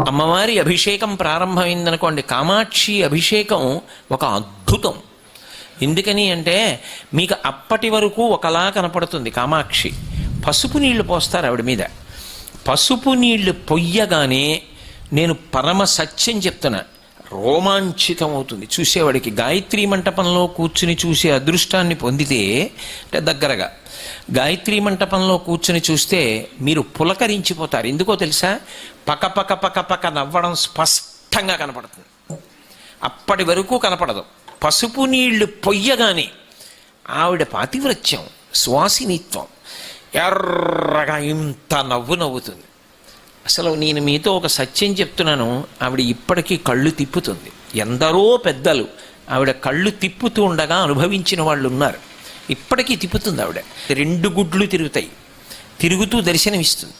అమ్మవారి అభిషేకం ప్రారంభమైందనుకోండి, కామాక్షి అభిషేకం ఒక అద్భుతం. ఎందుకని అంటే మీకు అప్పటి వరకు ఒకలా కనపడుతుంది కామాక్షి. పసుపు నీళ్లు పోస్తారు ఆవిడ మీద. పసుపు నీళ్లు పొయ్యగానే నేను పరమ సత్యం చెప్తున్నా, రోమాంచితం అవుతుంది చూసేవాడికి. గాయత్రీ మంటపంలో కూర్చుని చూసే అదృష్టాన్ని పొందితే, అంటే దగ్గరగా గాయత్రీ మంటపంలో కూర్చుని చూస్తే మీరు పులకరించిపోతారు. ఎందుకో తెలుసా? పక పక పక పక నవ్వడం స్పష్టంగా కనపడుతుంది. అప్పటి వరకు కనపడదు. పసుపు నీళ్లు పొయ్యగానే ఆవిడ పాతివ్రత్యం, సువాసినిత్వం, ఎర్రగా ఇంత నవ్వు నవ్వుతుంది. అసలు నేను మీతో ఒక సత్యం చెప్తున్నాను, ఆవిడ ఇప్పటికీ కళ్ళు తిప్పుతుంది. ఎందరో పెద్దలు ఆవిడ కళ్ళు తిప్పుతూ ఉండగా అనుభవించిన వాళ్ళు ఉన్నారు. ఇప్పటికీ తిప్పుతుంది ఆవిడ. 2 గుడ్లు తిరుగుతాయి, తిరుగుతూ దర్శనమిస్తుంది.